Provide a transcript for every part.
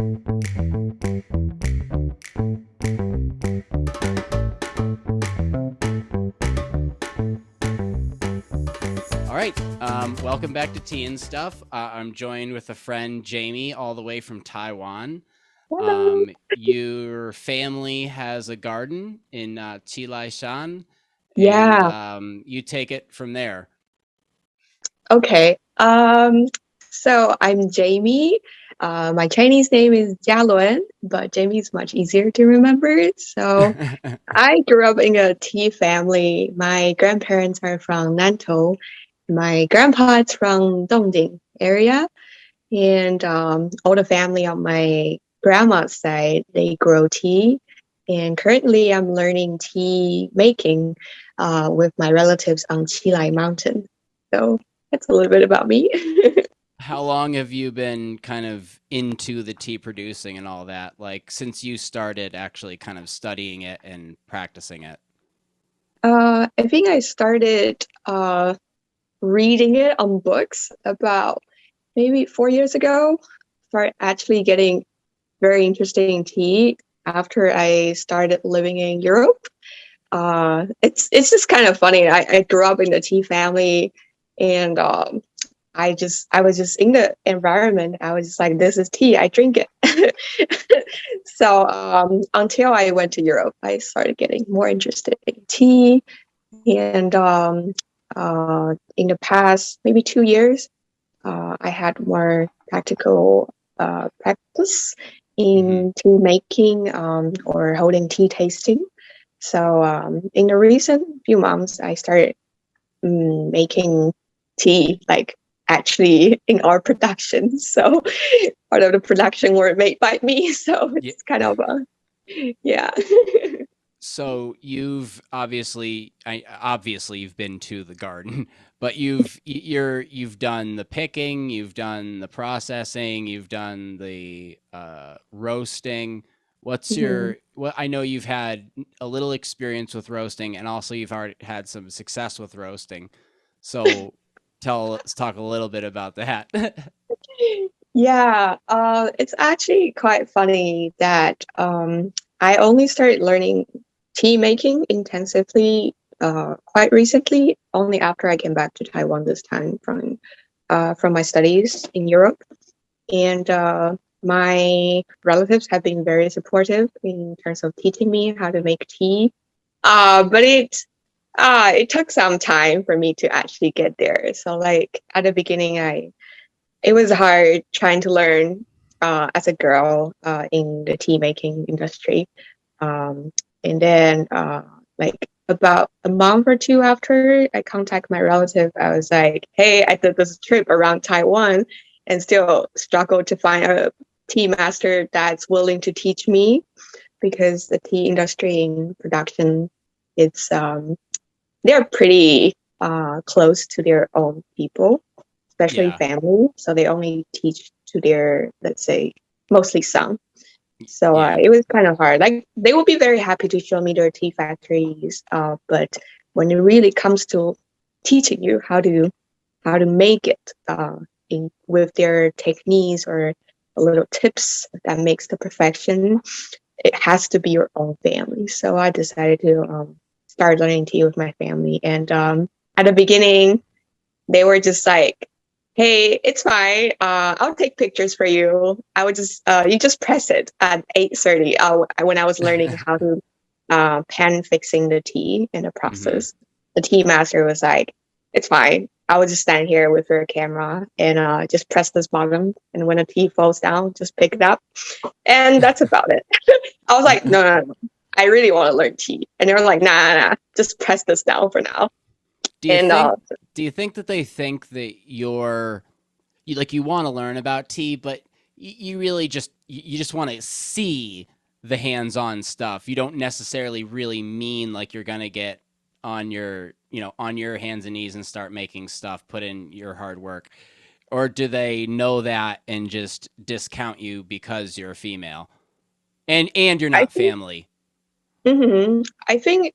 All right, welcome back to Tea and Stuff. I'm joined with a friend, Jayme, all the way from Taiwan. Hello. Your family has a garden in Shan, and Yeah. you take it from there. Okay. So I'm Jayme. My Chinese name is Jialun, but Jamie is much easier to remember. So I grew up in a tea family. My grandparents are from Nantou. My grandpa is from Dongting area, and all the family on my grandma's side they grow tea. And currently, I'm learning tea making with my relatives on Qilai Mountain. So that's a little bit about me. How long have you been kind of into the tea producing and all that? Like since you started actually kind of studying it and practicing it? I think I started reading it on books about maybe 4 years ago. Started actually getting very interested in tea after I started living in Europe. It's just kind of funny. I grew up in the tea family, and I was just in the environment. I was just like, this is tea. I drink it. So until I went to Europe, I started getting more interested in tea. And in the past maybe 2 years, I had more practical practice Hmm. in tea making or holding tea tasting. So in the recent few months, I started making tea, like actually in our production. So part of the production were made by me. So Yeah. it's kind of yeah. So you've obviously you've been to the garden, but you've done the picking, you've done the processing, you've done the roasting. What's Mhm. your what I know you've had a little experience with roasting, and also you've already had some success with roasting. So let's talk a little bit about that. Yeah, it's actually quite funny that I only started learning tea making intensively quite recently, only after I came back to Taiwan this time from my studies in Europe. And my relatives have been very supportive in terms of teaching me how to make tea. But it took some time for me to actually get there. So like at the beginning, it was hard trying to learn as a girl in the tea making industry. Um, and then like about a month or two after I contact my relative, I was like, hey, I did this trip around Taiwan and still struggle to find a tea master that's willing to teach me because the tea industry in production, it's they're pretty close to their own people, especially Yeah. family. So they only teach to their, let's say, mostly son. So Yeah. it was kind of hard. Like they would be very happy to show me their tea factories, but when it really comes to teaching you how to make it in with their techniques or a little tips that makes the perfection, it has to be your own family. So I decided to start learning tea with my family, and at the beginning they were just like, hey, it's fine. I'll take pictures for you. I would just, you just press it at 8:30 when I was learning how to pan fixing the tea in the Hmm. process. The tea master was like, it's fine. I would just stand here with her camera and just press this button. And when the tea falls down, just pick it up. And that's about it. I was like, no, no, no. I really want to learn tea. And they were like, nah, nah, nah. Just press this down for now. Do you And think do you think that they think that you want to learn about tea, but you really you just want to see the hands-on stuff. You don't necessarily really mean like you're gonna get on on your hands and knees and start making stuff, put in your hard work, or do they know that and just discount you because you're a female and you're I not think, family? I think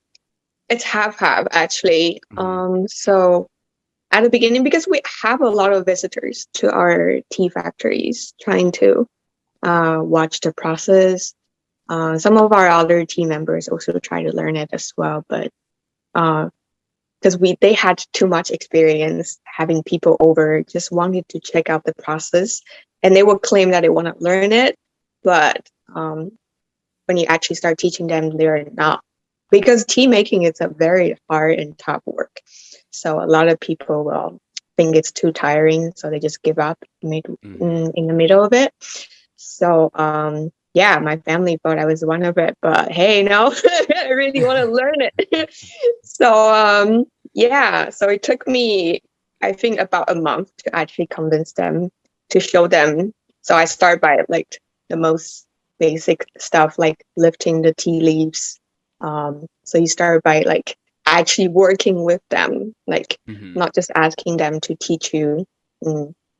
it's half half actually. Hmm. So at the beginning, because we have a lot of visitors to our tea factories trying to watch the process. Some of our other team members also try to learn it as well, but because they had too much experience having people over, just wanted to check out the process, and they will claim that they want to learn it, but when you actually start teaching them, they're not, because tea making is a very hard and tough work. So a lot of people will think it's too tiring, so they just give up Hmm. in the middle of it. So yeah, my family thought I was one of it, but hey, no, I really want to learn it. So yeah, so it took me, I think, about a month to actually convince them, to show them. So I start by like the most basic stuff, like lifting the tea leaves. So you start by like actually working with them, like Hmm. not just asking them to teach you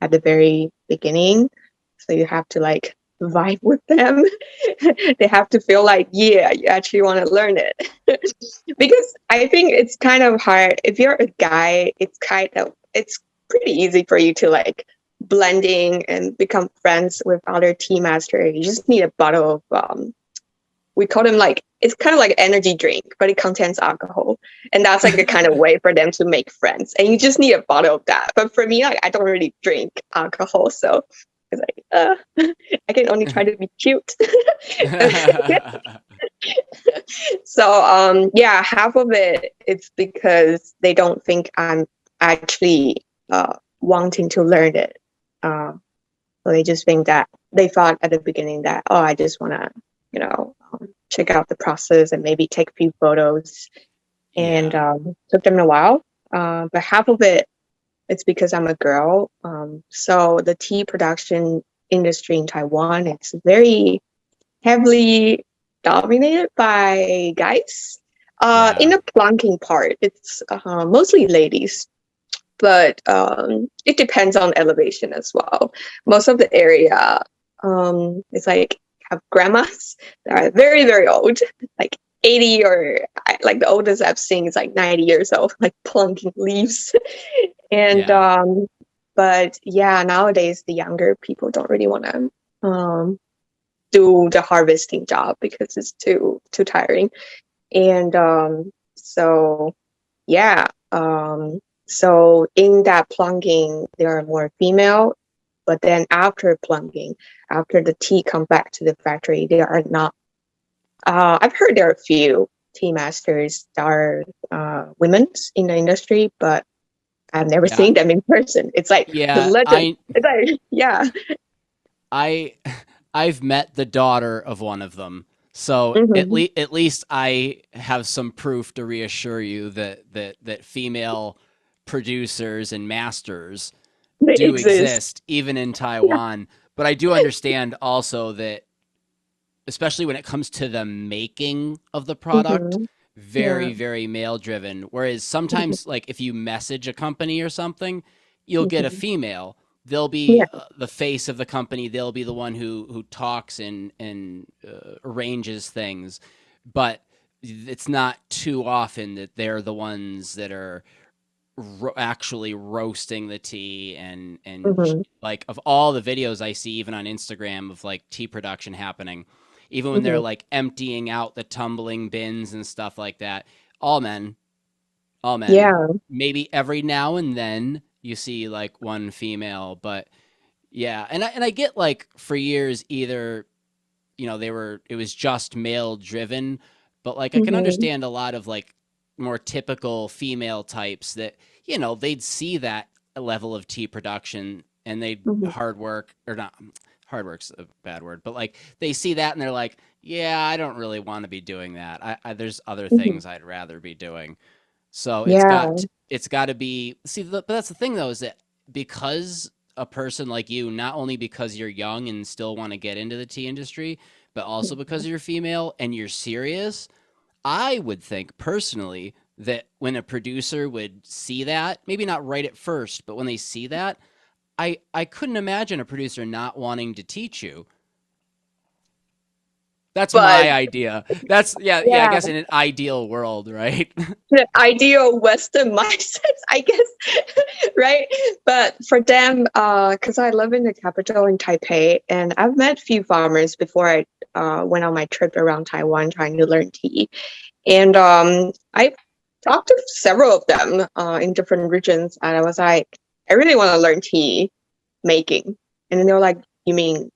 at the very beginning. So you have to like vibe with them. They have to feel like, yeah, you actually want to learn it. Because I think it's kind of hard. If you're a guy, it's pretty easy for you to like blending and become friends with other tea master. You just need a bottle of we call them like, it's kind of like energy drink, but it contains alcohol, and that's like a kind of way for them to make friends. And you just need a bottle of that. But for me, like I don't really drink alcohol, so it's like I can only try to be cute. So yeah, half of it it's because they don't think I'm actually wanting to learn it. Uh, so they just think that they thought at the beginning that, oh, I just want to, check out the process and maybe take a few photos. And Yeah. took them a while. But half of it, it's because I'm a girl. So the tea production industry in Taiwan, it's very heavily dominated by guys. In Yeah. the plunking part, it's mostly ladies, but it depends on elevation as well. Most of the area, is like have grandmas that are very, very old, like 80, or like the oldest I've seen is like 90 years old, like plunking leaves. And Yeah. but yeah, nowadays the younger people don't really want to do the harvesting job because it's too tiring. And so yeah, so in that plunging there are more female, but then after plunging, after the tea come back to the factory, there are not, I've heard there are a few tea masters that are women in the industry, but I've never Yeah. seen them in person. It's like the Yeah. legend. I It's like, yeah. I I've met the daughter of one of them. So Hmm. at least I have some proof to reassure you that female producers and masters They do exist. exist even in Taiwan. But I do understand also that, especially when it comes to the making of the product, Hmm. Yeah. very, very male driven. Whereas Hmm. sometimes, like if you message a company or something, you'll get a Hmm. female. They'll be Yeah. the face of the company. They'll be the one who talks and arranges things. But it's not too often that they're the ones that are actually roasting the tea and Hmm. like of all the videos I see even on Instagram of like tea production happening, even when they're Hmm. like emptying out the tumbling bins and stuff like that, all men, all men. Yeah. Maybe every now and then you see like one female, but yeah, and I get like for years either it was just male driven, but like I can Hmm. understand a lot of like more typical female types that they'd see that level of tea production and they Hmm. hard work, or not, hard work's a bad word, but like they see that and they're like, yeah, I don't really want to be doing that. There's other Hmm. things I'd rather be doing. So Yeah. it's got to be, but that's the thing though, is that because a person like you, not only because you're young and still want to get into the tea industry, but also because you're female and you're serious, I would think personally that when a producer would see that, maybe not right at first, but when they see that, I couldn't imagine a producer not wanting to teach you. That's but my idea. That's yeah. I yeah, guess in an ideal world, right? the ideal Western mindset, I guess, right? But for them, because I live in the capital in Taipei, and I've met few farmers before I went on my trip around Taiwan trying to learn tea. And I talked to several of them in different regions, and I was like, I really want to learn tea making. And then they were like, you mean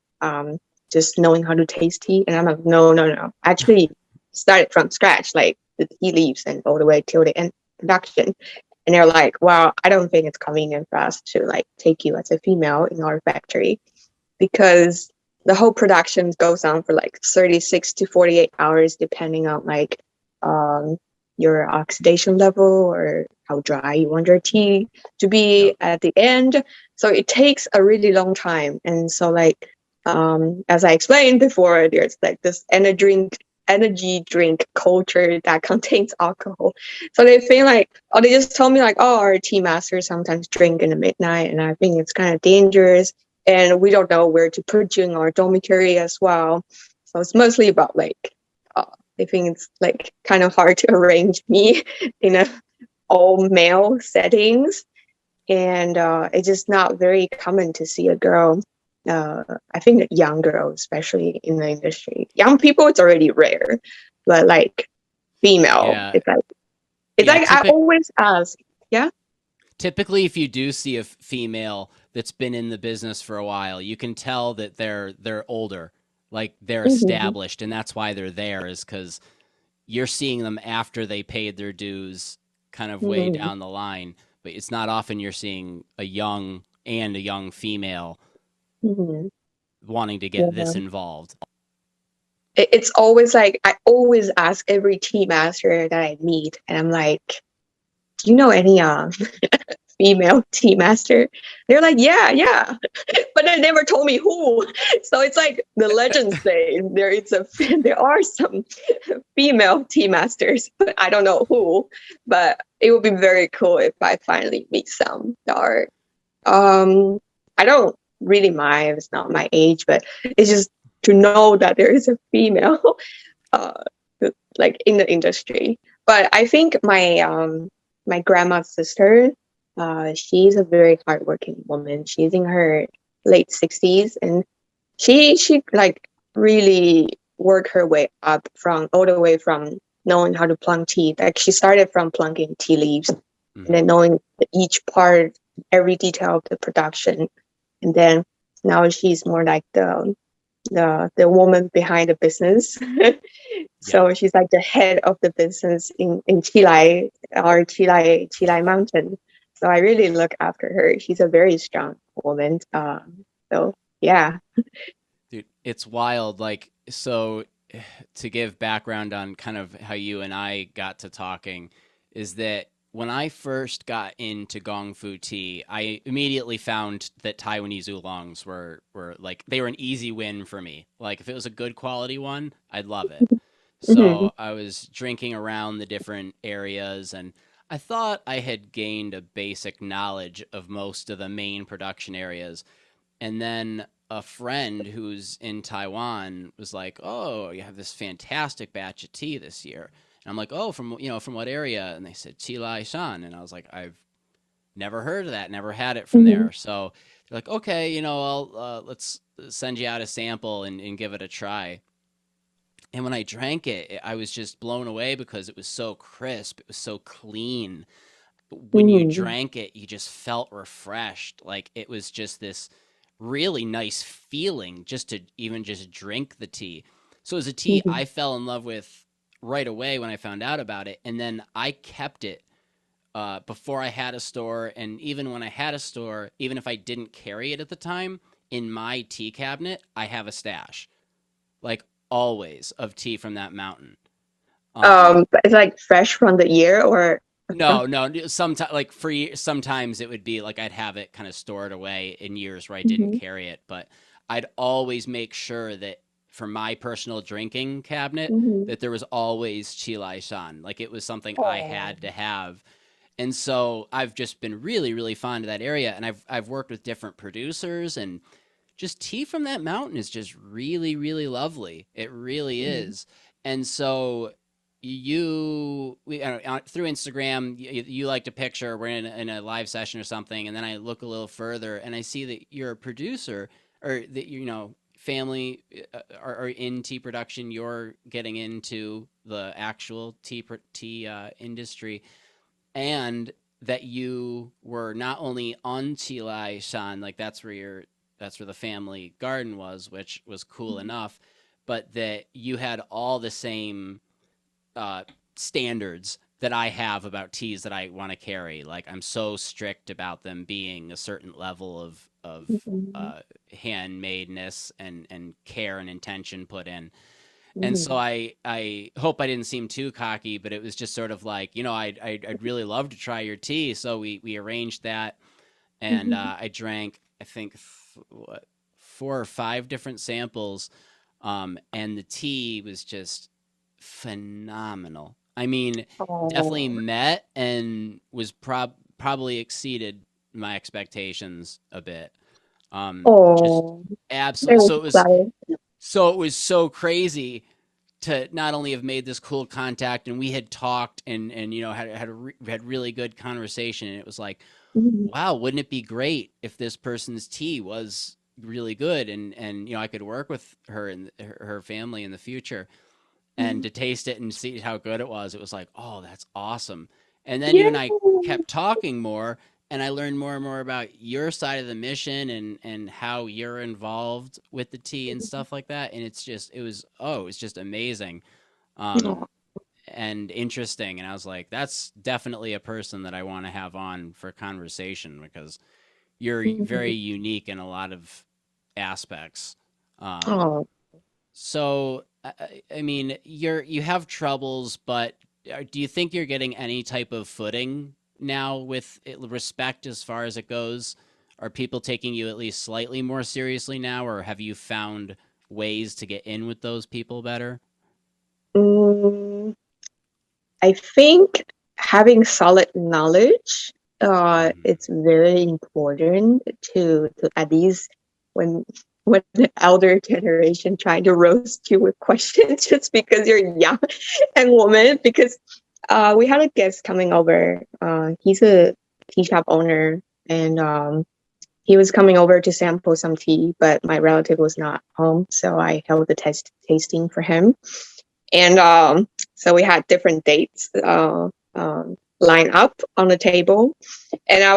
just knowing how to taste tea? And I'm like, no, no, no. Actually started from scratch, like the tea leaves and all the way till the end production. And they're like, well, I don't think it's convenient for us to like take you as a female in our factory because the whole production goes on for like 36 to 48 hours, depending on like um, your oxidation level or how dry you want your tea to be Yep. at the end. So it takes a really long time. And so like, as I explained before, there's like this energy drink culture that contains alcohol. So they feel like, oh, they just told me like, oh, our tea masters sometimes drink in the midnight, and I think it's kind of dangerous and we don't know where to put you in our dormitory as well. So it's mostly about like, I think it's like kind of hard to arrange me in a all male settings, and it's just not very common to see a girl. I think a young girl, especially in the industry, young people, it's already rare, but like female, Yeah. it's Yeah. like I always ask, yeah. Typically, if you do see a female that's been in the business for a while, you can tell that they're older, like they're Mm-hmm, established, and that's why they're there. Is because you're seeing them after they paid their dues, kind of way mm-hmm, down the line. But it's not often you're seeing a young female mm-hmm. wanting to get Yeah. this involved. It's always like I always ask every tea master that I meet, and I'm like, "Do you know any female tea master?" They're like, "Yeah, yeah," but they never told me who. So it's like the legends say there are some female tea masters, but I don't know who. But it would be very cool if I finally meet some that are. Um, I don't really mind if it's not my age, but it's just to know that there is a female uh, like in the industry. But I think my grandma's sister, she's a very hardworking woman. She's in her late 60s, and she like really worked her way up from all the way from knowing how to plunk tea. Like she started from plunking tea leaves, and Hmm. then knowing each part, every detail of the production, and then now she's more like the woman behind the business. Yep. So she's like the head of the business in Chile or Chile Mountain. So I really look after her. She's a very strong woman. So yeah. Dude, it's wild. Like, so to give background on kind of how you and I got to talking, is that when I first got into Gong Fu tea, I immediately found that Taiwanese oolongs were like they were an easy win for me. Like if it was a good quality one, I'd love it. Mm-hmm. So I was drinking around the different areas and I thought I had gained a basic knowledge of most of the main production areas. And then a friend who's in Taiwan was like, "Oh, you have this fantastic batch of tea this year." And I'm like, "Oh, from what area?" And they said, Shan. And I was like, "I've never heard of that, never had it from Mm-hmm. there." So they're like, "Okay, I'll let's send you out a sample and give it a try." And when I drank it, I was just blown away because it was so crisp, it was so clean. When you Mm-hmm. drank it, you just felt refreshed. Like it was just this really nice feeling just to even just drink the tea. So it was a tea Mm-hmm. I fell in love with right away when I found out about it. And then I kept it before I had a store. And even when I had a store, even if I didn't carry it at the time, in my tea cabinet, I have a stash, like always, of tea from that mountain. But it's like fresh from the year or from. No, no. Sometimes, like sometimes it would be like I'd have it kind of stored away in years where I didn't Mm-hmm. carry it, but I'd always make sure that for my personal drinking cabinet Mm-hmm. that there was always Chilai Shan. Like it was something I Oh. had to have. And so I've just been really, really fond of that area, and I've worked with different producers, and just tea from that mountain is just really, really lovely. It really Mhm. is. And so I don't know, through Instagram, you liked a picture. We're in a live session or something, and then I look a little further and I see that you're a producer, or that family are in tea production. You're getting into the actual tea industry, and that you were not only on Chilai Shan, like that's where the family garden was, which was cool enough, but that you had all the same uh, standards that I have about teas that I want to carry. Like I'm so strict about them being a certain level of Mhm. uh, handmadeness and care and intention put in. And so Mhm. I hope I didn't seem too cocky, but it was just sort of like, I'd really love to try your tea. So we arranged that, and Mhm. I drank, I think, what, 4 or 5 different samples, and the tea was just phenomenal. I mean, definitely Oh, met and was probably exceeded my expectations a bit. Just oh, absolutely. very excited. So it was so crazy to not only have made this cool contact, and we had talked and had really good conversation, and it was like, Mhm. wow, wouldn't it be great if this person's tea was really good, and I could work with her and her family in the future, and Mhm. to taste it and see how good it was. It was like, oh, that's awesome. And then you Yeah. and I kept talking more, and I learned more and more about your side of the mission, and how you're involved with the tea and stuff like that. And it was just amazing, Oh, and interesting. And I was like, that's definitely a person that I want to have on for conversation, because you're very mhm. unique in a lot of aspects. Um, Oh, so, I mean, you have troubles, but do you think you're getting any type of footing now with respect as far as it goes? Are people taking you at least slightly more seriously now, or have you found ways to get in with those people better? mm, I think having solid knowledge, Hmm. it's very important to at least when the elder generation trying to roast you with questions just because you're young and woman. Because we had a guest coming over. He's a tea shop owner, and he was coming over to sample some tea, but my relative was not home, so I held the tasting for him. And so we had different dates line up on the table. And I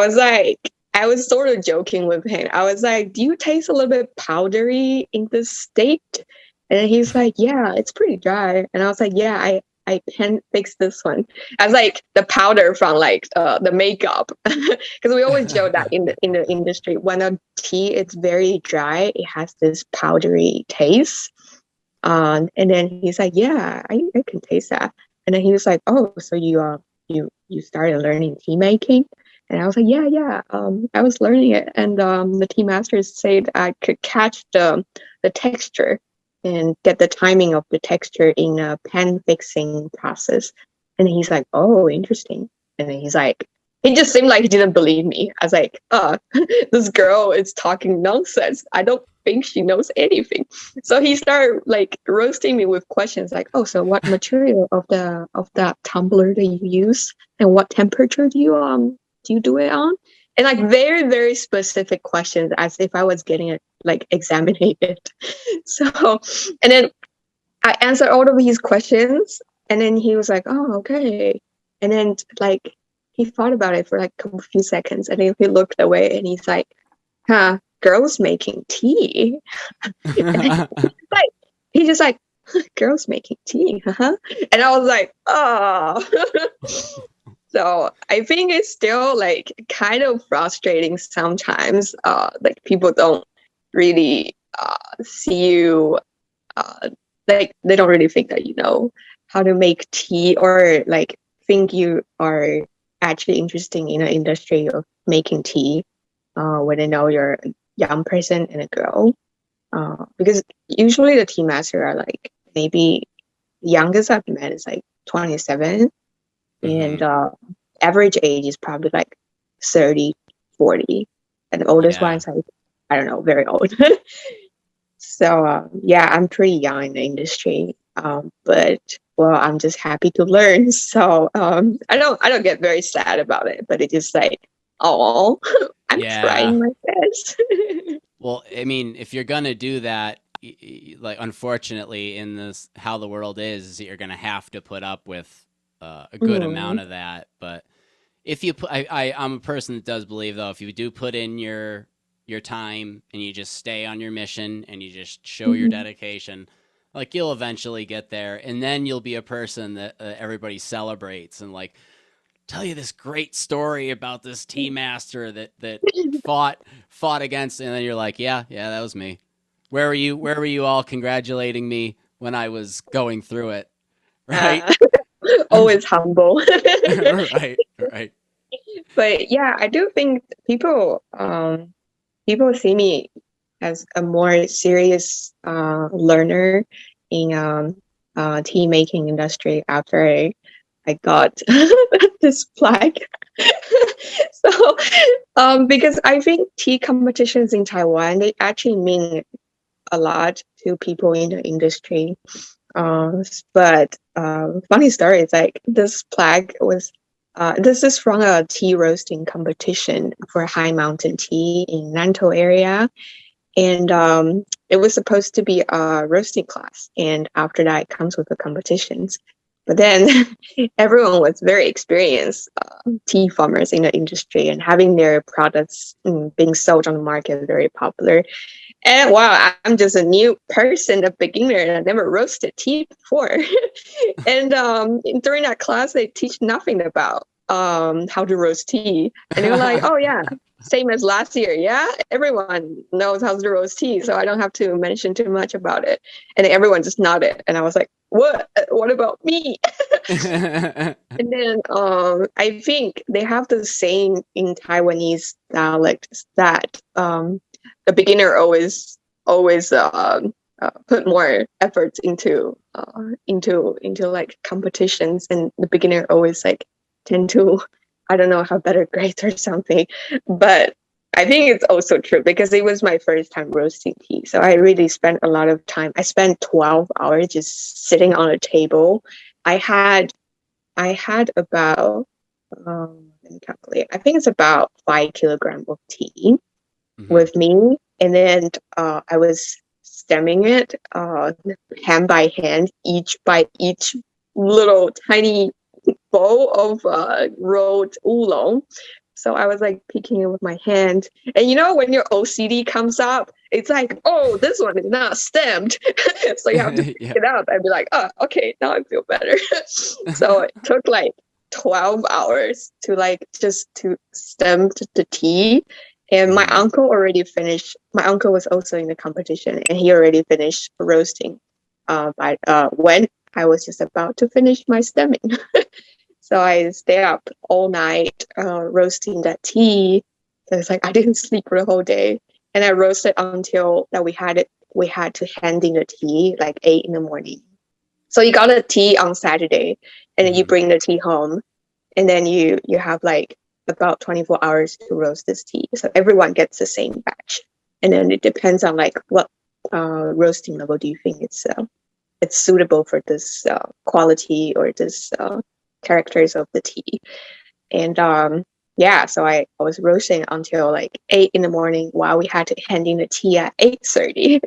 was sort of joking with him. I was like, do you taste a little bit powdery in this state? And he's like, yeah, it's pretty dry. And I was like, yeah, I can fix this one. I was like the powder from like the makeup, because we always joke that in the industry, when a tea is very dry, it has this powdery taste. And then he's like, yeah, I can taste that. And then he was like, oh, so you started learning tea making? And I was like, yeah, yeah. I was learning it, and the tea masters said I could catch the texture and get the timing of the texture in a pan fixing process. And he's like, oh, interesting. And then he just seemed like he didn't believe me. I was like, this girl is talking nonsense. I don't think she knows anything. So he started like roasting me with questions like, "Oh, so what material of that tumbler do you use, and what temperature do you do it on?" And like very very specific questions, as if I was getting it like examined. So, and then I answered all of his questions, and then he was like, "Oh, okay." And then like he thought about it for like a few seconds, and then he looked away, and he's like, "Huh, girls making tea." And then like he just like girls making tea, huh? And I was like, oh. So I think it's still like kind of frustrating sometimes. Like people don't really see you. Uh, like they don't really think that you know how to make tea, or like think you are actually interested in the industry of making tea. When they know you're a young person and a girl. Because usually the tea master are like maybe the youngest I've met is like 27, and Hmm. average age is probably like 30, 40, and the oldest one Yeah. is like I don't know, very old. So yeah, I'm pretty young in the industry, but well, I'm just happy to learn. So I don't get very sad about it, but it's just like, oh, I'm Yeah. trying my best. Well, I mean, if you're gonna do that, like unfortunately, in this how the world is, you're gonna have to put up with a good Mm, amount of that. But if you put, I'm a person that does believe though, if you do put in your time and you just stay on your mission and you just show your mhm. dedication, like you'll eventually get there, and then you'll be a person that everybody celebrates and like tell you this great story about this tea master that fought against, and then you're like, yeah, yeah, that was me. Where were you? Where were you all congratulating me when I was going through it? Right, Uh, always humble. right, right. But yeah, I do think people see me as a more serious learner in tea making industry after I got this plaque. So because I think tea competitions in Taiwan, they actually mean a lot to people in the industry. But funny story is like this plaque was this is from a tea roasting competition for high mountain tea in Nantou area, and it was supposed to be a roasting class, and after that it comes with the competitions. But then everyone was very experienced tea farmers in the industry and having their products being sold on the market very popular. And wow, I'm just a new person, a beginner, and I never roasted tea before. And during that class, they teach nothing about how to roast tea. And they were like, oh, yeah, same as last year. Yeah, everyone knows how to roast tea. So I don't have to mention too much about it. And everyone just nodded. And I was like, what? What about me? And then I think they have the saying in Taiwanese dialect that the beginner always put more efforts into like competitions, and the beginner always like tend to, I don't know, have better grades or something. But I think it's also true because it was my first time roasting tea, so I really spent a lot of time. I spent 12 hours just sitting on a table. I had I had about let me calculate. I think it's about 5 kilograms of tea Hmm. with me, and then I was stemming it hand by hand, each by each little tiny bowl of rolled oolong. So I was like picking it with my hand. And you know, when your OCD comes up, it's like, oh, this one is not stemmed. So you have to pick Yeah. it up and be like, oh, okay, now I feel better. So it took like 12 hours to like just to stem the tea. And my Hmm. uncle already finished. My uncle was also in the competition and he already finished roasting when I was just about to finish my stemming. So I stayed up all night roasting that tea. So it's like I didn't sleep for the whole day, and I roasted until that we had it. We had to hand in the tea like 8 in the morning. So you got a tea on Saturday, and then you Hmm. bring the tea home, and then you have like about 24 hours to roast this tea. So everyone gets the same batch, and then it depends on like what roasting level do you think it's suitable for this quality or this characters of the tea. And yeah, so I was roasting until like 8 in the morning while we had to hand in the tea at 8:30.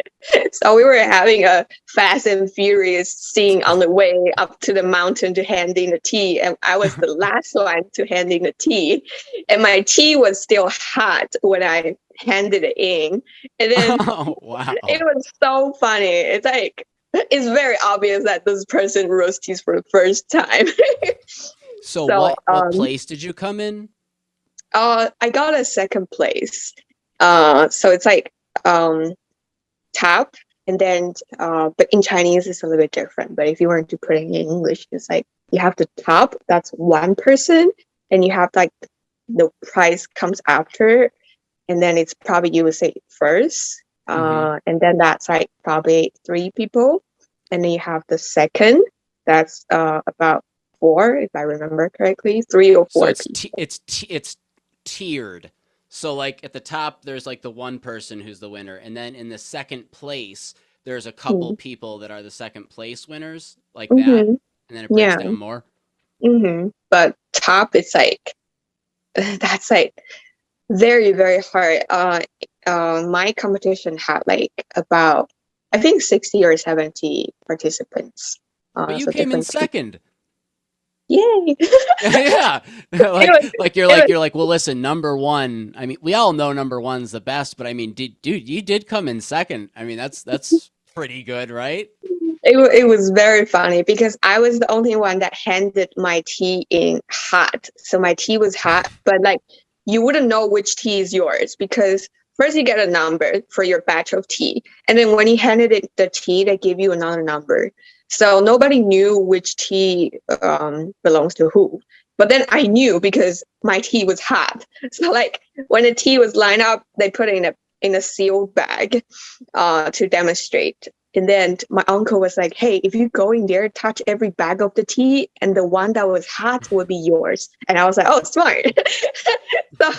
So we were having a fast and furious scene on the way up to the mountain to hand in the tea. And I was the last one to hand in the tea. And my tea was still hot when I handed it in. And then Oh, it wow. was so funny. It's like it's very obvious that this person roasts teas for the first time. So So what place did you come in? I got a second place. So it's like tap, and then but in Chinese it's a little bit different. But if you were to put it in English, it's like you have the top, that's one person, and you have like the prize comes after, and then it's probably you would say first, Hmm. and then that's like probably three people, and then you have the second, that's about four, if I remember correctly, three or So four people. it's tiered. So like at the top, there's like the one person who's the winner, and then in the second place, there's a couple Mm. people that are the second place winners, like that, Mm-hmm. and then it breaks Yeah. down more. Mm-hmm. But top is like that's like very, very hard. My competition had like about I think 60 or 70 participants. But you So came in different teams. second. Yay! Yeah. It was You're like, well, listen, number one. I mean, we all know number one's the best, but I mean, dude, you did come in second. I mean, that's pretty good, right? it was very funny because I was the only one that handed my tea in hot. So my tea was hot, but like you wouldn't know which tea is yours because first you get a number for your batch of tea, and then when you handed it the tea, they give you another number. So nobody knew which tea belongs to who. But then I knew because my tea was hot. So like when the tea was lined up, they put it in a sealed bag to demonstrate. And then my uncle was like, hey, if you go in there, touch every bag of the tea, and the one that was hot will be yours. And I was like, oh, smart. so,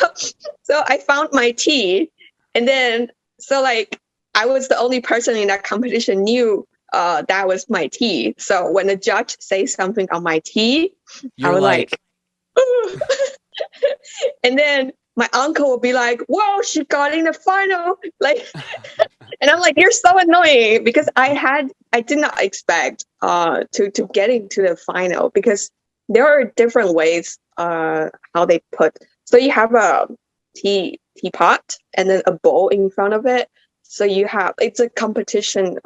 so I found my tea. And then, so like, I was the only person in that competition knew that was my tea. So when the judge says something on my tea, I You're was like, like, and then my uncle will be like, whoa, she got in the final. Like, and I'm like, you're so annoying because I did not expect to get into the final because there are different ways how they put. So you have a teapot and then a bowl in front of it. So you have it's a competition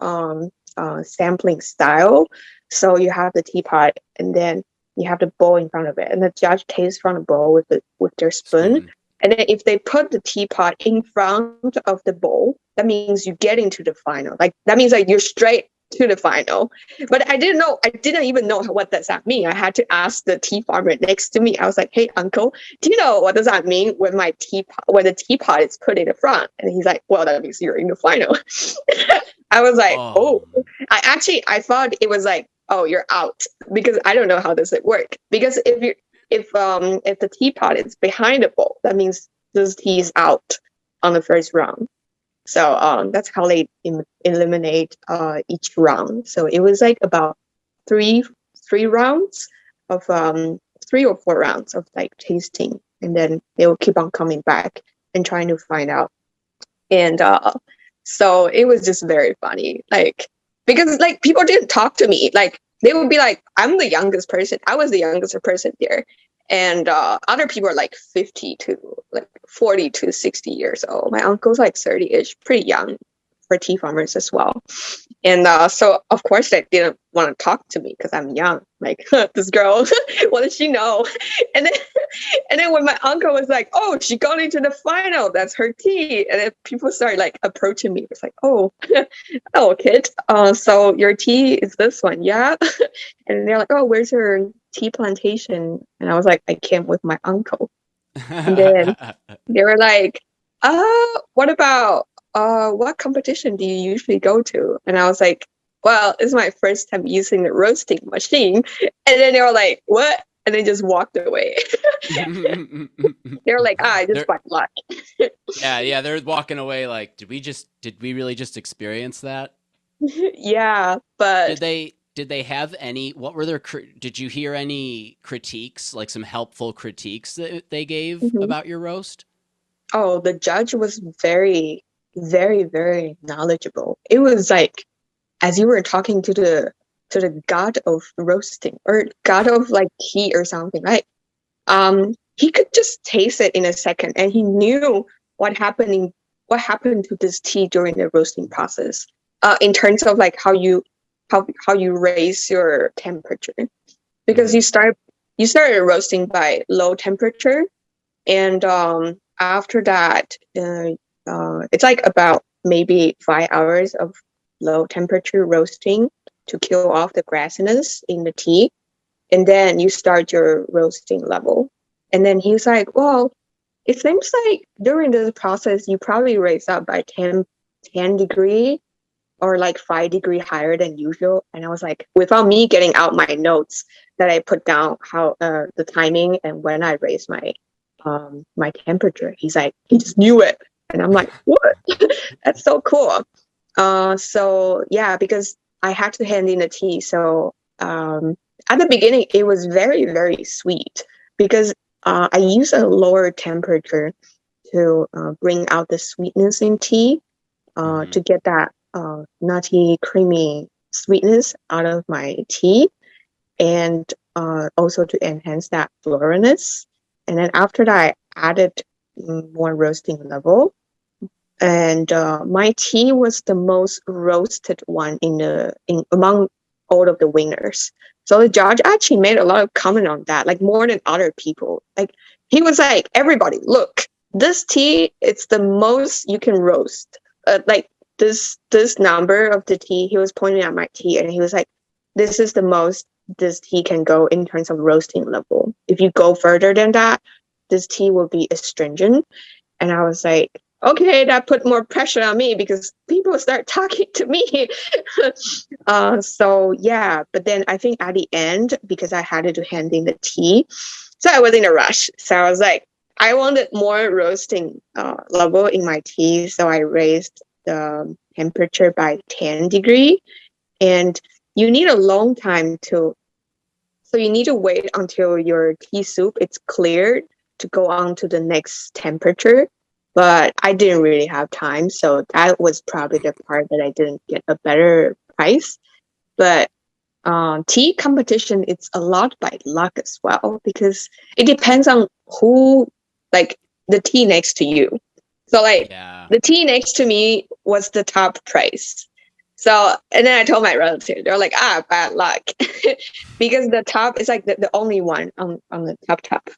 sampling style. So you have the teapot and then you have the bowl in front of it, and the judge tastes from the bowl with their spoon. spoon. And then if they put the teapot in front of the bowl, that means you get into the final. Like that means like you're straight to the final. But I didn't know. I didn't even know what does that mean. I had to ask the tea farmer next to me. I was like, "Hey, uncle, do you know what does that mean when the teapot is put in the front?" And he's like, "Well, that means you're in the final." I was like, Oh, "Oh." I thought it was like, "Oh, you're out," because I don't know how does it work. Because if the teapot is behind the bowl, that means this tea is out on the first round. So that's how they eliminate each round. So it was like about three three rounds of 3 or 4 rounds of like tasting, and then they will keep on coming back and trying to find out. And so it was just very funny, like because like people didn't talk to me, like they would be like, I'm the youngest person. I was the youngest person there, and other people are like 50 to like 40 to 60 years old. My uncle's like 30ish, pretty young for tea farmers as well. And so of course they didn't want to talk to me because I'm young. Like this girl, what does she know? And then and then when my uncle was like, "Oh, she got into the final. That's her tea," and then people started like approaching me. It's like, "Oh, oh, kid. So your tea is this one, yeah?" And they're like, "Oh, where's your tea plantation?" And I was like, "I came with my uncle." And then they were like, what about what competition do you usually go to?" And I was like, "Well, it's my first time using the roasting machine." And then they were like, "What?" And they just walked away. They were like, "Ah, I just they're got luck." yeah, they're walking away like, did we really just experience that? Yeah, Did but they have any what were their did you hear any critiques, like some helpful critiques that they gave mhm. about your roast? Oh, the judge was very, very, very knowledgeable. It was like as you were talking to the god of roasting or god of like heat or something, right? He could just taste it in a second, and he knew what happened to this tea during the roasting process. In terms of like how you raise your temperature, because Hmm. you started roasting by low temperature, and after that, it's like about maybe 5 hours of low temperature roasting to kill off the grassiness in the tea, and then you start your roasting level. And then he's like, well, it seems like during this process, you probably raise up by 10 degree or like 5 degree higher than usual. And I was like, without me getting out my notes that I put down how the timing and when I raised my temperature. He's like, he just knew it. And I'm like, what? That's so cool. So yeah, because I had to hand in the tea. So at the beginning, it was very, very sweet because I use a lower temperature to bring out the sweetness in tea, Hmm. to get that nutty, creamy sweetness out of my tea, and also to enhance that floralness. And then after that, I added more roasting level. And my tea was the most roasted one in among all of the winners. So the judge actually made a lot of comment on that, like more than other people. Like he was like, everybody, look, this tea, it's the most you can roast. Like this number of the tea, he was pointing at my tea, and he was like, this is the most this tea can go in terms of roasting level. If you go further than that, this tea will be astringent. And I was like, okay, that put more pressure on me because people start talking to me. So yeah, but then I think at the end, because I had to hand in the tea, so I was in a rush. So I was like, I wanted more roasting level in my tea, so I raised the temperature by 10 degree. And you need a long time to, so you need to wait until your tea soup it's cleared to go on to the next temperature. But I didn't really have time, so that was probably the part that I didn't get a better price. But tea competition, it's a lot by luck as well because it depends on who, like the tea next to you. So like Yeah. the tea next to me was the top price. So and then I told my relative, they're like, bad luck, because the top is like the only one on the top.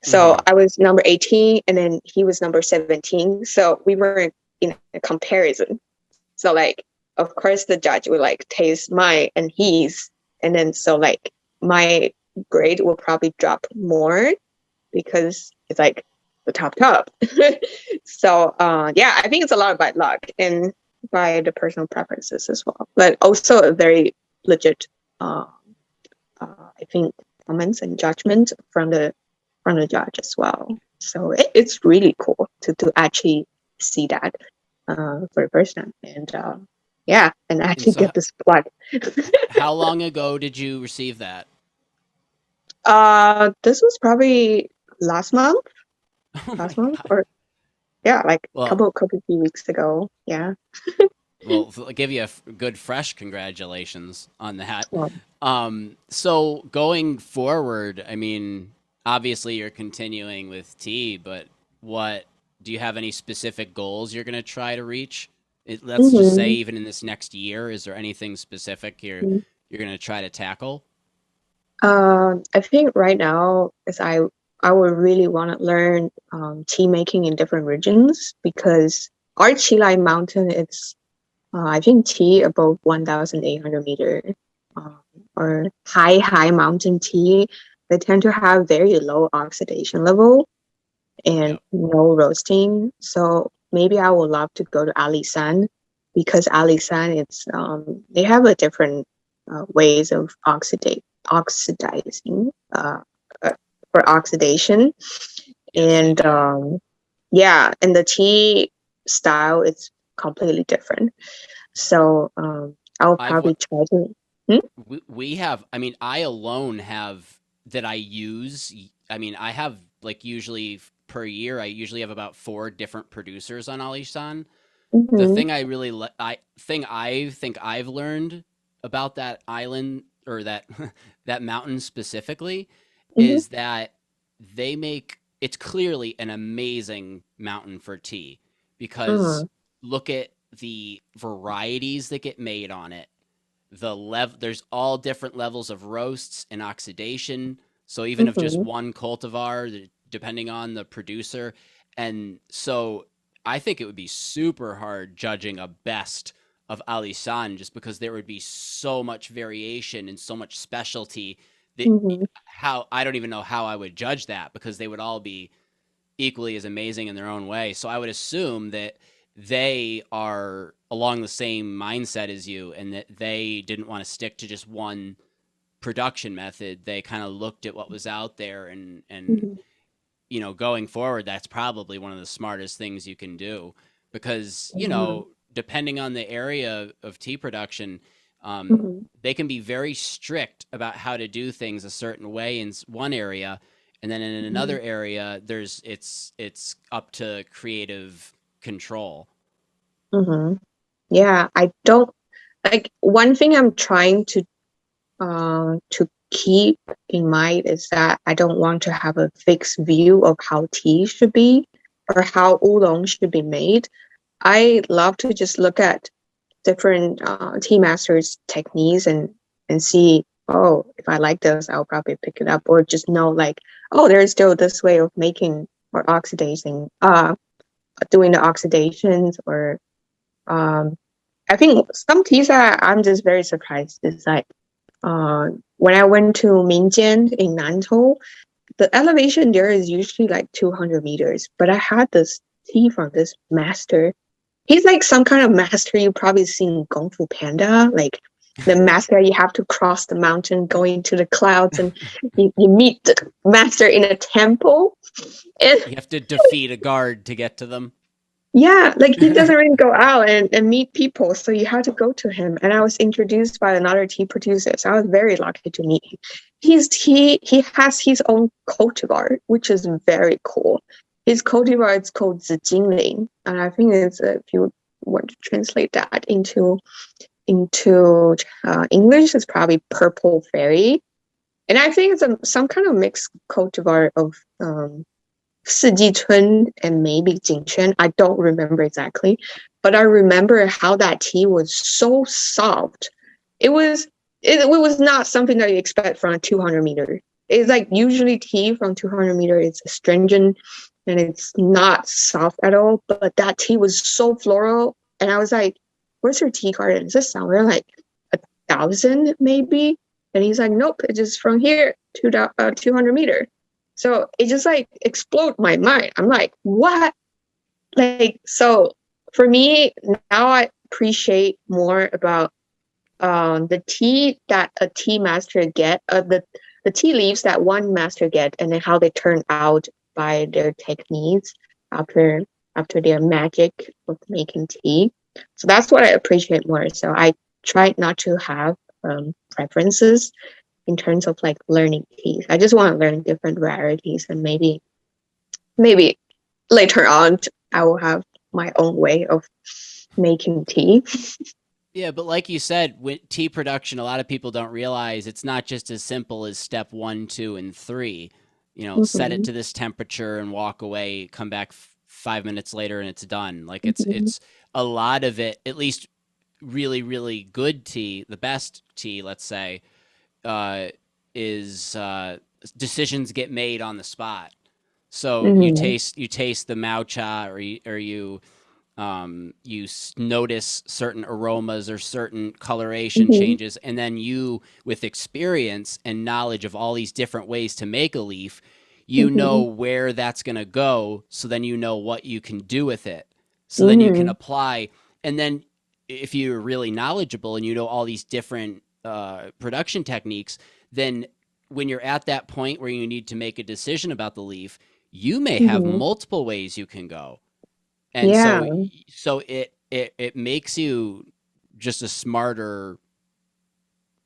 So Hmm. I was number 18, and then he was number 17. So we were in a comparison. So like, of course, the judge would like taste mine and his, and then so like my grade will probably drop more because it's like the top. So yeah, I think it's a lot about luck and by the personal preferences as well, but also a very legit, uh, I think, comments and judgment from the judge as well. So it's really cool to actually see that for the first time, and yeah, and And actually so, get this plug. how long ago did you receive that? This was probably last month, Oh my God. or yeah, like Well, couple few weeks ago. Yeah. well, I'll give you a good fresh congratulations on that. Well, So going forward, I mean, obviously you're continuing with T, but what do you have any specific goals you're going to try to reach? Let's just say mhm. even in this next year, is there anything specific you're going to try to tackle? I think right now is I would really want to learn tea making in different regions because our Chilai mountain it's I think tea above 1,800 meter, um, or high mountain tea, they tend to have very low oxidation level and Yep. no roasting. So maybe I would love to go to Alisan because Alisan it's they have a different ways of oxidizing uh, for oxidation. Yes, they And do. yeah, and the tea style it's completely different. So I'll I've probably try to. Hmm? we have, I mean, I alone have that I use. I mean, I have like usually per year, I usually have about four different producers on Alishan. The Mm-hmm, thing I think I've learned about that island or that that mountain specifically mm-hmm, is that they make it's clearly an amazing mountain for tea because uh-huh, look at the varieties that get made on it. There's all different levels of roasts and oxidation. So even of just mm-hmm, one cultivar, depending on the producer, and so I think it would be super hard judging a best of Alisan just because there would be so much variation and so much specialty that mm-hmm, how I don't even know how I would judge that because they would all be equally as amazing in their own way. So I would assume that they are along the same mindset as you and that they didn't want to stick to just one production method. They kind of looked at what was out there and mm-hmm. going forward, that's probably one of the smartest things you can do because, Mhm. depending on the area of tea production, Mhm. they can be very strict about how to do things a certain way in one area, and then in Mhm. another area, it's up to creative control. Mhm. Yeah, I don't like one thing I'm trying to keep in mind is that I don't want to have a fixed view of how tea should be or how oolong should be made. I love to just look at different tea masters techniques and see, oh, if I like this, I'll probably pick it up, or just know like, oh, there's still this way of making or oxidizing, doing the oxidations, or um, I think some teas that I'm just very surprised is like uh, when I went to Minjian in Nantou, the elevation there is usually like 200 meters. But I had this tea from this master. He's like some kind of master you probably seen Kung Fu Panda, like the master you have to cross the mountain going to the clouds and you meet the master in a temple. And You have to defeat a guard to get to them. yeah, like he doesn't really go out and meet people, so you have to go to him. And I was introduced by another tea producer, so I was very lucky to meet him. He has his own cultivar, which is very cool. His cultivar is called Zijingling, and I think it's if you want to translate that into English, it's probably purple fairy. And I think it's some kind of mixed cultivar of 四季春 and maybe Jingshan. I don't remember exactly, but I remember how that tea was so soft. It was it was not something that you expect from a 200 meter. It's like usually tea from 200 meter is astringent and it's not soft at all. But that tea was so floral, and I was like, "Where's your tea garden? Is this somewhere like 1,000 maybe?" And he's like, "Nope, it's just from here to 200 meter." So it just like exploded my mind. I'm like, what? Like, so for me, now I appreciate more about the tea that a tea master get, the tea leaves that one master get, and then how they turn out by their techniques after after their magic of making tea. So that's what I appreciate more. So I try not to have preferences in terms of like learning teas. I just want to learn different varieties, and maybe later on I will have my own way of making tea. Yeah, but like you said, with tea production, a lot of people don't realize it's not just as simple as step one, two, and three. Set it Mm-hmm. to this temperature and walk away. Come back 5 minutes later and it's done. Like Mm-hmm. it's a lot of it. At least really really good tea, the best tea, let's say, uh, is decisions get made on the spot. So Mm-hmm. you taste the matcha, or you notice certain aromas or certain coloration Mm-hmm. changes, and then you, with experience and knowledge of all these different ways to make a leaf, you know Mm-hmm. where that's going to go. So then you know what you can do with it. So then you can Mm-hmm. apply, and then if you're really knowledgeable and you know all these different production techniques, then when you're at that point where you need to make a decision about the leaf, you may have Mm-hmm. multiple ways you can go, and Yeah. so it makes you just a smarter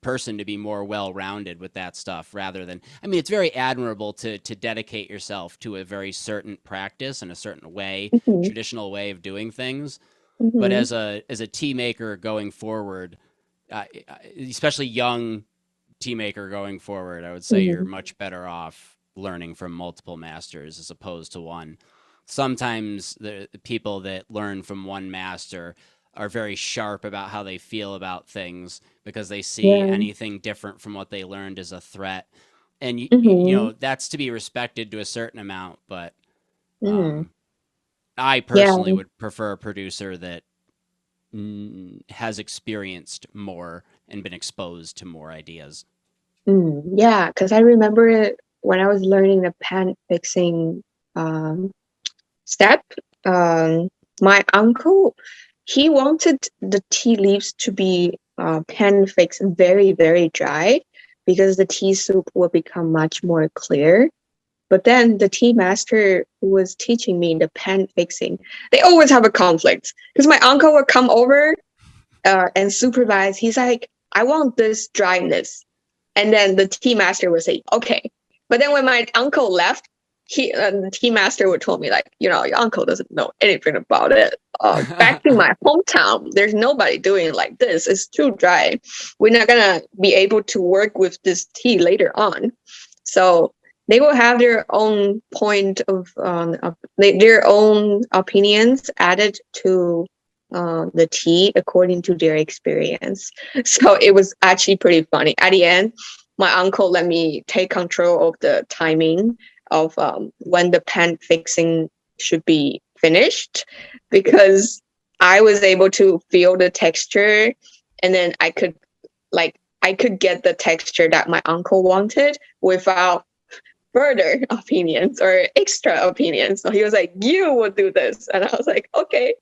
person to be more well-rounded with that stuff, rather than, I mean, it's very admirable to dedicate yourself to a very certain practice and a certain way, Mm-hmm. traditional way of doing things. But Mm-hmm. as a tea maker going forward, uh, especially young tea maker going forward, I would say you're Mm-hmm. much better off learning from multiple masters as opposed to one. Sometimes the people that learn from one master are very sharp about how they feel about things because they see Yeah. anything different from what they learned as a threat. And Mm-hmm. that's to be respected to a certain amount, but Mm-hmm. um, I Yeah. personally would prefer a producer that has experienced more and been exposed to more ideas. Yeah, because I remember it when I was learning the pan fixing um, step. Um, my uncle, he wanted the tea leaves to be pan fixed very, very dry because the tea soup will become much more clear. But then the tea master who was teaching me the pen fixing, they always have a conflict because my uncle would come over and supervise. He's like, I want this dryness. And then the tea master would say, okay. But then when my uncle left, the tea master would tell me like, your uncle doesn't know anything about it. Back in my hometown, there's nobody doing it like this. It's too dry. We're not gonna be able to work with this tea later on. So they will have their own point of their own opinions added to the tea according to their experience. So it was actually pretty funny. At the end, my uncle let me take control of the timing of when the pen fixing should be finished because I was able to feel the texture and then I could get the texture that my uncle wanted without further opinions or extra opinions. So he was like, you will do this. And I was like, okay.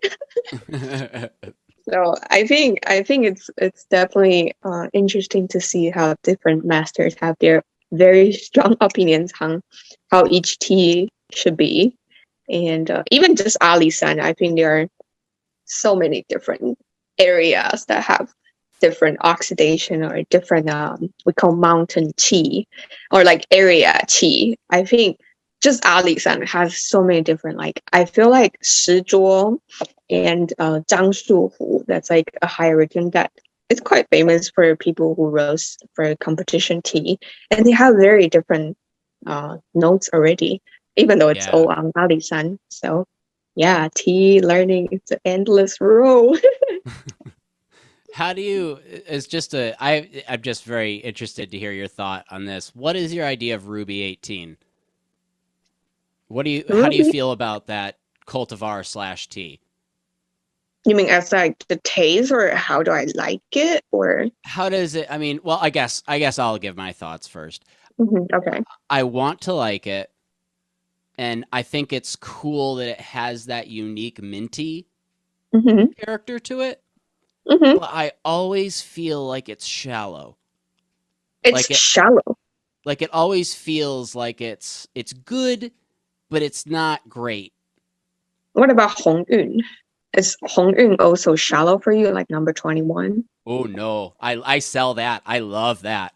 So I think it's definitely interesting to see how different masters have their very strong opinions on how each tea should be. And even just Ali-san, I think there are so many different areas that have different oxidation or different we call mountain tea or like area tea. I think just Ali-san has so many different, like I feel like Shizhuo and Jiangsu, that's like a higher region that it's quite famous for people who roast for competition tea, and they have very different notes already, even though it's Yeah. all on Ali-san. So yeah, tea learning, it's an endless road. How do you? It's just I'm just very interested to hear your thought on this. What is your idea of Ruby 18? What do you? How do you Ruby, feel about that cultivar slash tea? you mean as like the taste, or how do I like it, or How does it? I mean, well, I guess I'll give my thoughts first. okay. I want to like it, and I think it's cool that it has that unique minty Mm-hmm. character to it. Mm-hmm. But I always feel like it's shallow. It's Like it, shallow. like it always feels like it's good, but it's not great. What about Hongyun? Is Hongyun also shallow for you, like number 21? Oh no, I sell that. I love that.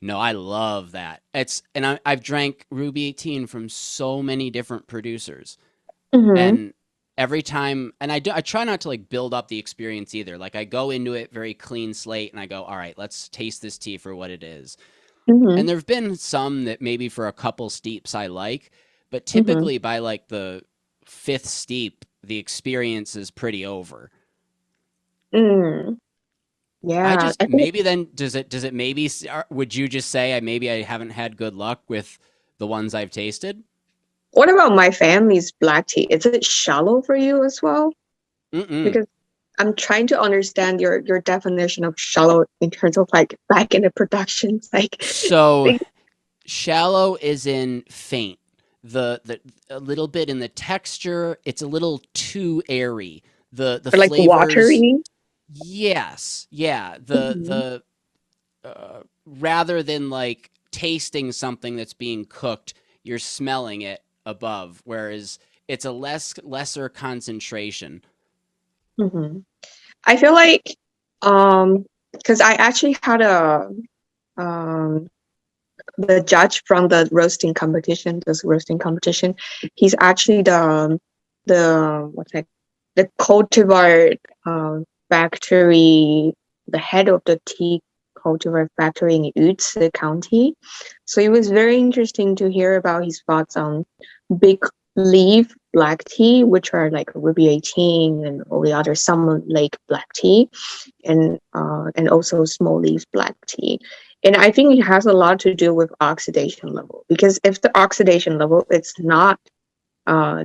No, I love that. I've drank Ruby 18 from so many different producers, Mm-hmm. and every time, and I try not to like build up the experience either. Like I go into it very clean slate, and I go, all right, let's taste this tea for what it is. Mm-hmm. And there've been some that maybe for a couple steeps I like, but Mm-hmm. typically by like the fifth steep, the experience is pretty over. Mm. I Yeah, just I think. maybe then does it maybe would you just say maybe I haven't had good luck with the ones I've tasted? What about my family's black tea? Is it shallow for you as well? Mm-mm. Because I'm trying to understand your definition of shallow in terms of like back in the productions, like So shallow is in faint. The a little bit in the texture, it's a little too airy. The or like flavors, watery. yes, yeah. Mm-hmm. The rather than like tasting something that's being cooked, you're smelling it above, whereas it's a lesser concentration. Mm-hmm. I feel like because I actually had a um the judge from the roasting competition, this roasting competition, he's actually the what's that, the cultivar factory, the head of the tea cultivar factory in Unytea County. So it was very interesting to hear about his thoughts on big leaf black tea, which are like Ruby 18 and all the other Summer Lake black tea, and also small leaf black tea. And I think it has a lot to do with oxidation level, because if the oxidation level it's not uh,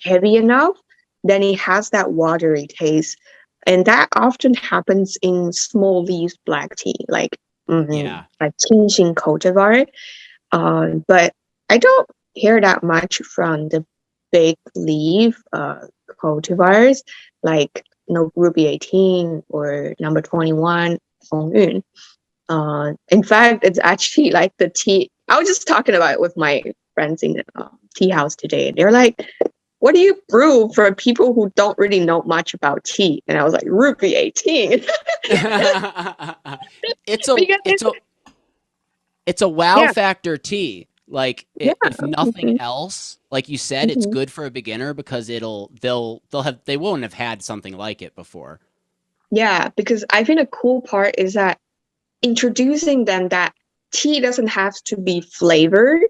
heavy enough, then it has that watery taste, and that often happens in small leaf black tea, Yeah. like Qingxing cultivar. But I don't hear that much from the big leaf cultivars like Ruby 18 or number 21 Hongyun. In fact, it's actually like the tea. I was just talking about it with my friends in the tea house today, and they're like, "What do you brew for people who don't really know much about tea?" And I was like, "Ruby 18." it's a Because it's a it's a wow yeah, factor tea. Like yeah, if nothing hmm else, like you said, it's hmm good for a beginner because they won't have had something like it before. yeah. Because I think the cool part is that introducing them that tea doesn't have to be flavored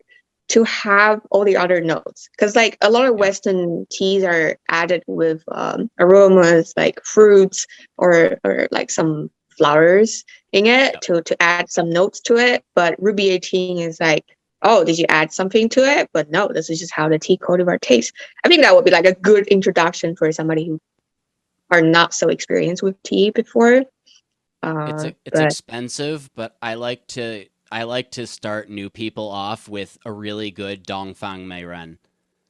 to have all the other notes. Because like a lot of Yeah. Western teas are added with aromas like fruits or like some flowers in it Yep. to add some notes to it. But Ruby 18 is like, oh, did you add something to it? But no, this is just how the tea cultivar tastes. I think that would be like a good introduction for somebody who are not so experienced with tea before. It's But expensive, but I like to start new people off with a really good Dongfang Meiren.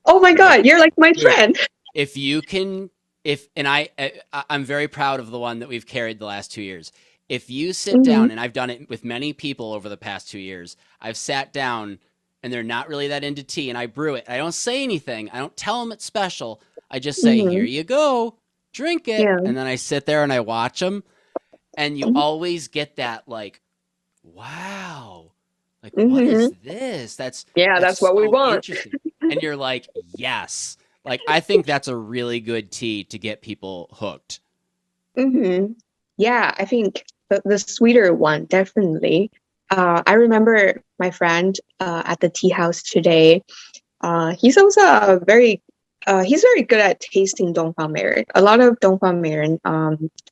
oh my Like, God, you're like my dude, friend. if you can, if and I'm very proud of the one that we've carried the last 2 years. If you sit Hmm down, and I've done it with many people over the past 2 years, I've sat down and they're not really that into tea, and I brew it. I don't say anything. I don't tell them it's special. I just say, "Here hmm you go, drink it," Yeah. and then I sit there and I watch them, and you hmm always get that like, "Wow, like what hmm is this? That's Yeah, that's that's what we so want. interesting." And you're like, "Yes." Like I think that's a really good tea to get people hooked. hmm Yeah, I think the sweeter one, definitely. I remember my friend at the tea house today. He's also he's very good at tasting Dongfang Merit. A lot of Dongfang Merit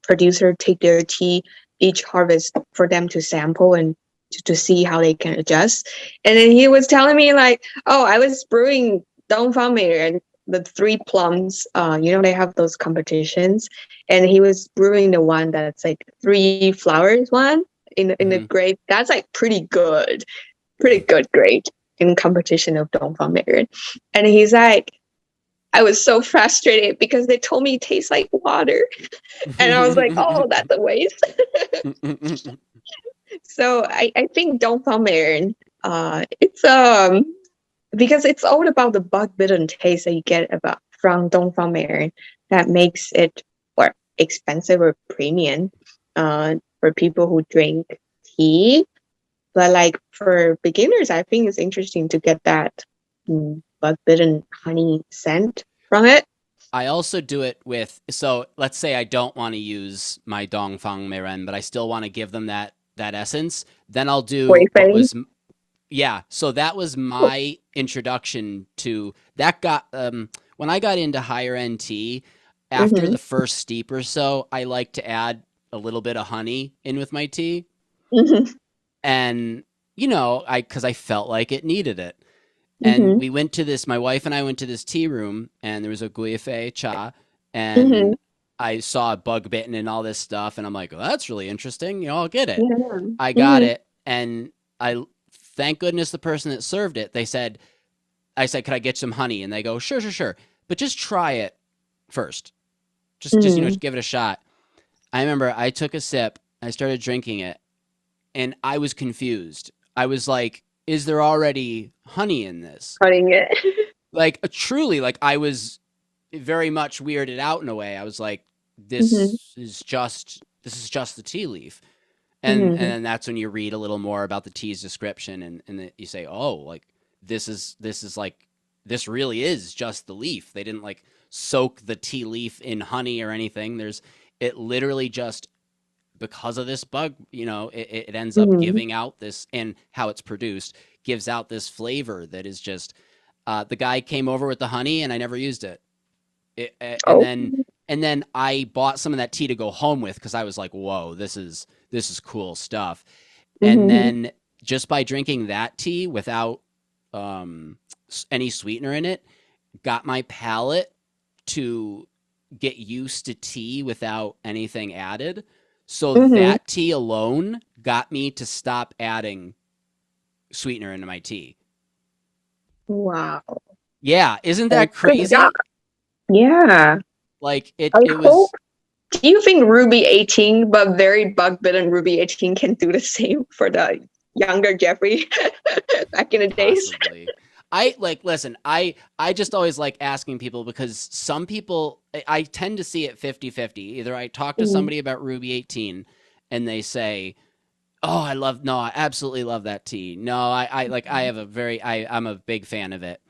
producer take their tea each harvest for them to sample and to see how they can adjust. And then he was telling me like, oh, I was brewing Dongfang Merit, the three plums. They have those competitions, and he was brewing the one that's like three flowers one in the Hmm. grade. That's like pretty good grade in competition of Dongfang Merit. And he's like, I was so frustrated because they told me it tastes like water. And I was like, oh, that's a waste. So I think Dongfang Merit, it's because it's all about the bug bitten taste that you get about from Dongfang Merit that makes it or expensive or premium for people who drink tea. But like for beginners, I think it's interesting to get that bug bitten honey scent from it. I also do it with, so let's say I don't want to use my Dongfang Meiren, but I still want to give them that essence. Then I'll do what Boyfriend. was, yeah. So that was my introduction to that. Got when I got into higher end tea, after Mm-hmm. the first steep or so, I like to add a little bit of honey in with my tea, Mm-hmm. and because I felt like it needed it. And Mm-hmm. we went to this, my wife and I went to this tea room, and there was a guife cha, Mm-hmm. and I saw a bug bitten and all this stuff, and I'm like, well, that's really interesting. I'll get it. Yeah. I got Mm-hmm. it, and I thank goodness the person that served it. I said, could I get some honey? And they go, sure, sure, sure, but just try it first. Just Mm-hmm. give it a shot. I remember I took a sip, I started drinking it, and I was confused. I was like, is there already honey in this? Cutting it. Like truly, like I was very much weirded out in a way. I was like, Mm-hmm. this is just the tea leaf. And Mm-hmm. then that's when you read a little more about the tea's description, and you say, oh, like this is like this really is just the leaf. They didn't like soak the tea leaf in honey or anything. It literally just, because of this bug, it ends up Mm-hmm. giving out this, and how it's produced gives out this flavor that is just, the guy came over with the honey and I never used it. And Oh. then I bought some of that tea to go home with because I was like, whoa, this is cool stuff. And Mm-hmm. then just by drinking that tea without um, any sweetener in it, got my palate to get used to tea without anything added. So Mm-hmm. that tea alone got me to stop adding sweetener into my tea. Wow. Yeah, isn't Well, that good job. crazy? Yeah. Like it I it hope. was Do you think Ruby 18, but very bug bitten Ruby 18, can do the same for the younger Jeffrey back in the days? possibly. I like listen, I just always like asking people because some people I tend to see it 50-50. Either I talk to Mm-hmm. somebody about Ruby 18 and they say, "Oh, I absolutely love that tea." No, I like I have a very I'm a big fan of it.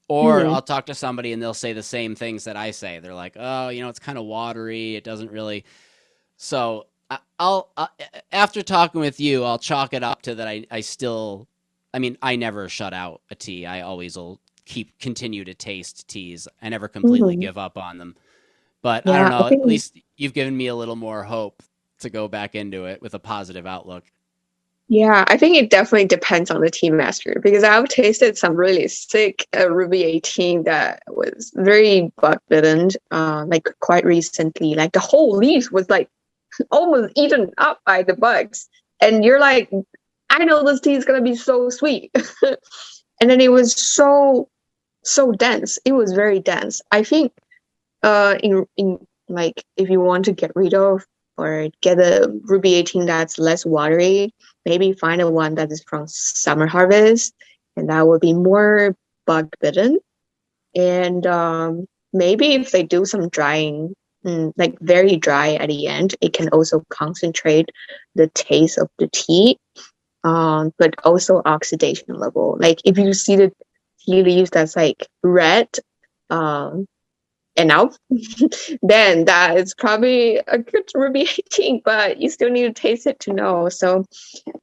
Or Mm-hmm. I'll talk to somebody and they'll say the same things that I say. They're like, "Oh, it's kind of watery. It doesn't really." So I'll after talking with you, I'll chalk it up to that. I still, I mean, I never shut out a tea. I always will continue to taste teas. I never completely Mm-hmm. give up on them. But I don't Yeah, I know. At think least you've given me a little more hope to go back into it with a positive outlook. yeah, I think it definitely depends on the tea master because I've tasted some really sick Ruby 18 that was very bug bitten, like quite recently. Like the whole leaf was like almost eaten up by the bugs. And you're like, I know this tea is gonna be so sweet. And then it was so dense. It was very dense. I think in like if you want to get rid of or get a Ruby 18 that's less watery, maybe find a one that is from summer harvest and that would be more bug bitten. And maybe if they do some drying, like very dry at the end, it can also concentrate the taste of the tea, but also oxidation level. Like if you see the tea leaves that's like red, um, enough, then that is probably a good Ruby 18, but you still need to taste it to know. So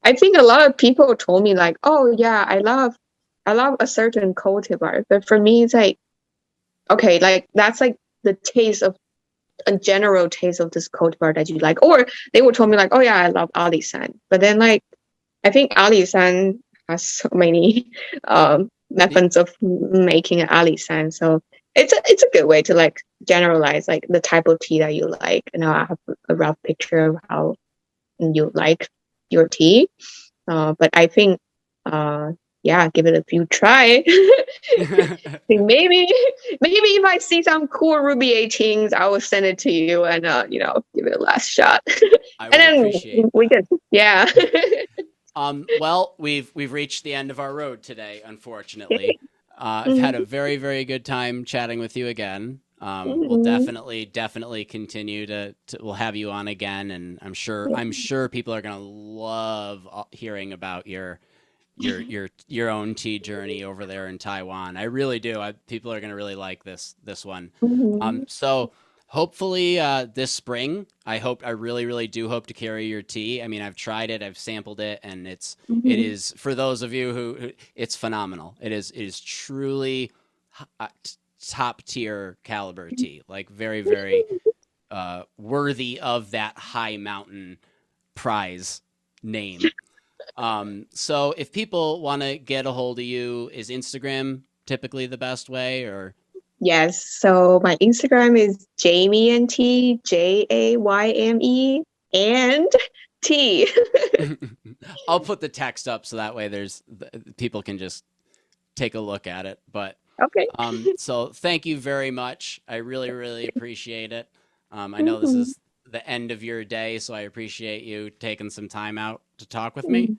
I think a lot of people told me like, oh yeah, I love a certain cultivar. But for me, it's like, okay, like that's like the taste of a general taste of this cultivar that you like. Or they would told me like, oh yeah, I love Alisan. But then like I think Alisan has so many methods of making an Alisan. So it's a good way to like generalize like the type of tea that you like. And I have a rough picture of how you like your tea. But I think uh yeah, give it a few try. Maybe if I see some cool Ruby 18s, I will send it to you and give it a last shot. I And would then appreciate we that. can yeah. Well, we've reached the end of our road today, unfortunately. I've had a very, very good time chatting with you again. We'll Mhm. definitely continue we'll have you on again, and I'm sure people are gonna love hearing about your own tea journey over there in Taiwan. I really do. People are gonna really like this one. Mhm. So hopefully this spring, I really really do hope to carry your tea. I mean, I've tried it, I've sampled it, and it Mhm. is for those of you who it's phenomenal. It is truly top tier caliber tea, like very very worthy of that high mountain prize name. So if people want to get a hold of you, is Instagram typically the best way, or Yes. So my Instagram is Jayme and T Jayme and T. I'll put the text up so that way people can just take a look at it. But Okay. so thank you very much. I really really appreciate it. I know this Mhm. is the end of your day, so I appreciate you taking some time out to talk with me.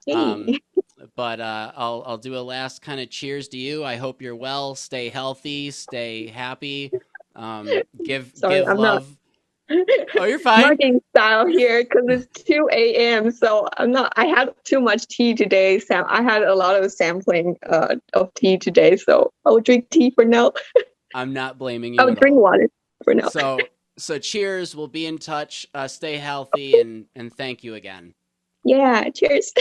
Mhm. Um, Yay. but I'll do a last kind of cheers to you. I hope you're well. Stay healthy. Stay happy. Sorry, Give I'm not love. Oh, you're fine. mugging style here because it's 2 a.m. So I'm not. I had too much tea today, Sam. I had a lot of sampling of tea today, so I'll drink tea for now. I'm not blaming you I'll at drink all. water for now. So cheers. We'll be in touch. Stay healthy and thank you again. Yeah. Cheers.